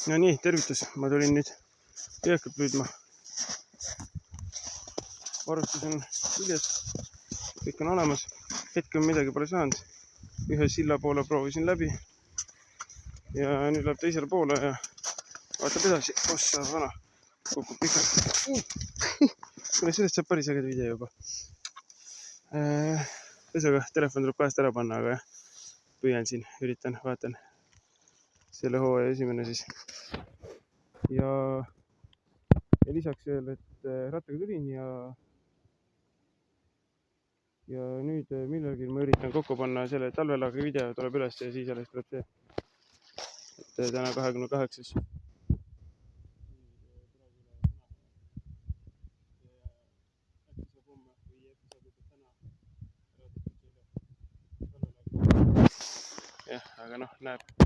No nii, tervitus. Ma tulin nüüd töökat püüdma. Varustus on küljes. Kõik on olemas. Hetkel midagi pole saanud. Ühe silla poole proovisin läbi. Ja nüüd läheb teisele poole ja vaatab edasi. Ossa vana. Kukub pikalt. Kuna sellest saab päris ägeda video juba. Ühesõnaga, telefon tuleb kahest ära panna, aga püüan siin, üritan, vaatan selle hooaja esimene siis. Ja lisaks veel, et rattaga tulin ja nüüd millalgi ma üritan kokku panna selle talvelaagri video, tuleb üles ja siis alles tuleb see. Et täna 28. Jah, aga noh, näeb